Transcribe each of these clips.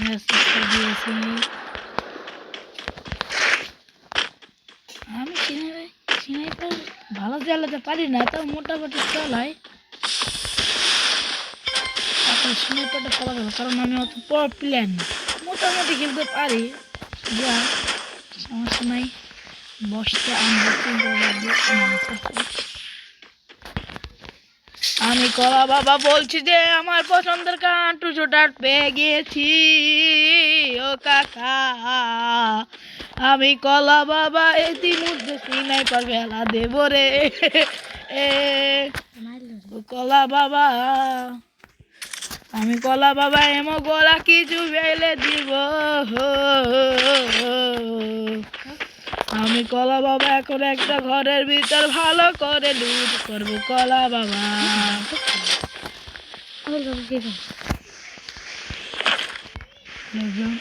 মেসেজটা দিয়েছি। আমি স্নাইপার ভালো চালাতে পারি না, তাও মোটামুটি চালাই। এখন স্নাইপারটা চালা যাবে, কারণ আমি অত বড় প্লেয়ার না, মোটামুটি খেলতে পারি। যা সমস্যা নাই। বসতে আমি কলা বাবা বলছি যে আমার পছন্দের গান টুজোটার পেয়ে গিয়েছি ও কাকা। আমি কলা বাবা ইতিমধ্যে স্নাইপার বেলা দেব রে কলা বাবা। আমি কলা বাবা এমো গোলা কিছু ফেলে দিব। আমি কলা বাবা এখন একটা ঘরের ভিতর ভালো করে লুট করবো কলা বাবা।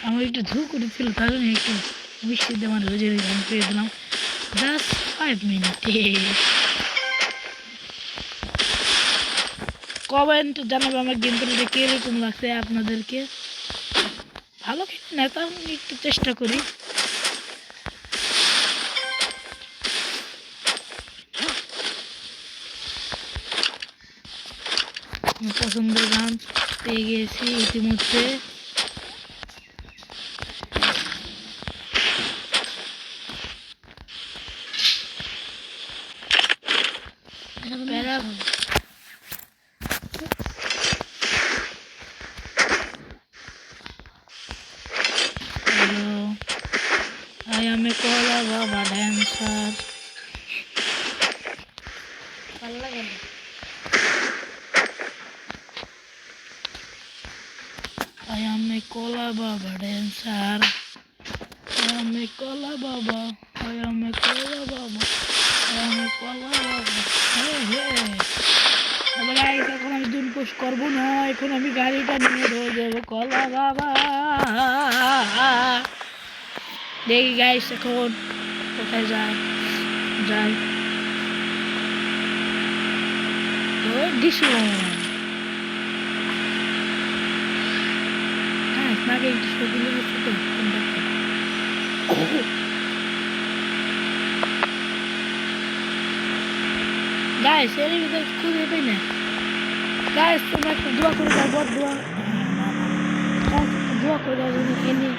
আমার একটু ঝুঁক উঠেছিল, তার জন্য একটু মিষ্টিতে আমার রোজের গান পেয়ে দিলাম জাস্ট 5 মিনিটে। কমেন্ট জানাবো আমার গেম খেলতে কিরকম লাগছে আপনাদেরকে। ভালো খেলি না, তাও একটু চেষ্টা করি। পছন্দের গান পেয়ে গিয়েছি ইতিমধ্যে। I am a Kola Baba dancer. I am a Kola Baba dancer. I am a Kola Baba. I am a Kola Baba. I am a Kola Baba. Hey hey. अब गाइस এখন আমি দুন পুশ করব না, এখন আমি গাড়িটা নিয়ে ধরে যাব কলা বাবা। দেখি গাইস এখন কোথায় যায়। This one. Naga একটু ছবি নিয়েছি তো গাইস এর ভিতরে খুঁজে পাই না। গাইস তোমরা একটু দোয়া করে দাও, বড় দোয়া করে দাও যদি এনে।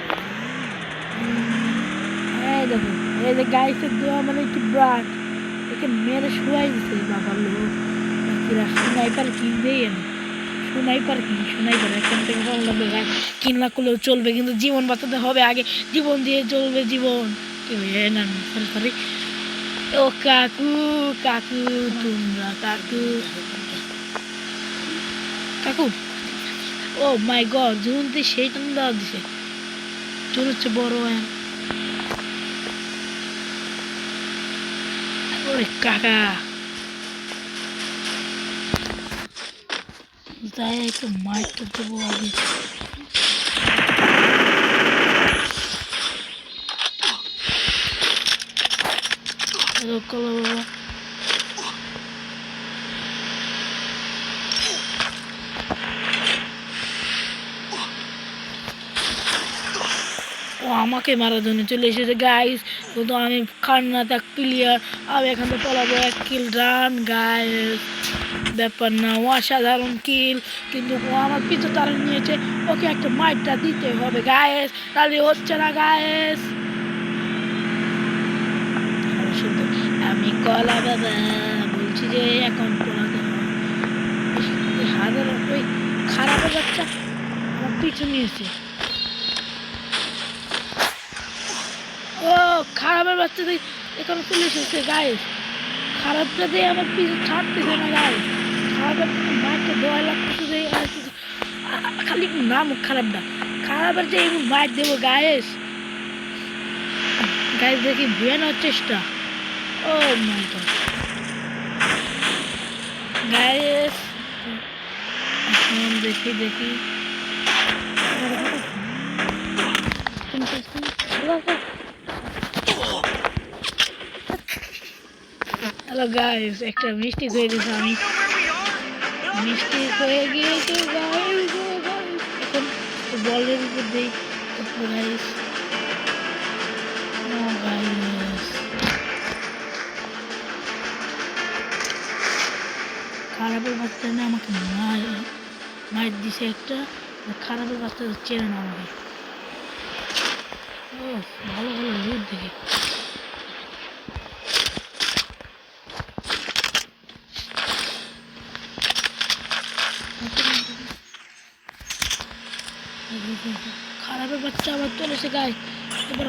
এই দেখো, এই যে গাইসের দোয়া মানে কি ব্রাট একে মেরে শুয়াই দিছে বাবা লোক। স্নাইপার কিনবে স্নাইপার এখান থেকে ভালো লাগবে গাইস। কিনলা করলেও চলবে, কিন্তু জীবন বাঁচাতে হবে আগে, জীবন দিয়ে চলবে জীবন। না সরি ও কাকু তোমরা কাকু ও মাই গড, জুনতে সেইটা দেওয়া দিছে। চুন হচ্ছে বড় ওরে কাকা যাই একটু মাইকটা দেবো আগে। বাবা ও আমাকে মারার জন্য চলে এসেছে গাইস, কিন্তু আমি খান্নাটা ক্লিয়ার। আমি এখান থেকে পলাবো 1 কিল রান গাইস, ব্যাপার না, অসাধারণ কিল। কিন্তু ও আমার পিছু তারা নিয়েছে, ওকে একটা মাইটটা দিতে হবে গাইস, তাহলে হচ্ছে না গাইস। আমি কলা বাবা বলছি যে এখন পলাতে হাজার ওই খারাপের বাচ্চা আমার পিছু নিয়েছে। ও খারাপের বাচ্চা এখন চলে এসেছে গাইস, খারাপটা দিয়ে আমার পিছু ছাড়তেছে না গাইস। খারাপের মাইকটা দেওয়া লাগতেছে, খালি নাম খারাপটা, খারাপের যে এমন মাইক দেবো গাইস। দেখি ভুয়ে নেওয়ার চেষ্টা। ও মাই গড গাইস, দেখি হ্যালো গাইস, একটা মিস্টেক হয়ে গেছে, মিস্টেক হয়ে গিয়েছে গাইস। এখন বলের উপর দেই গাইস। ও গাইস খারাপের বাচ্চা না আমাকে মার দিছে একটা। খারাপের বাচ্চা চেনে না আমাকে। ও ভালো ভালো লুট দেখি। খারাপের বাচ্চা আবার চলেছে গায়ে। এবার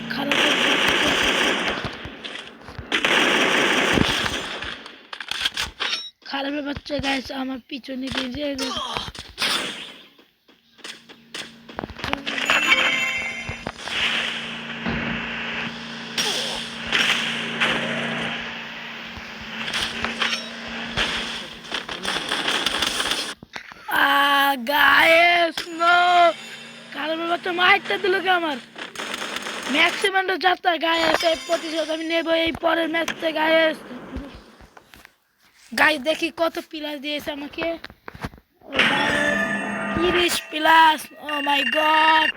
খারাপের বাচ্চা গায়ে আমার পিছনে গিয়ে গায়েস নো। খারাপের বাচ্চা মাইরটা দিল কে আমার। ম্যাক্সিমামটা যাত্রা গায়েস এই প্রতিশোধ আমি নেব এই পরের ম্যাচে গায়েস। গাইস দেখি কত প্লাস দিয়েছে আমাকে। 30 প্লাস। ও মাই গড।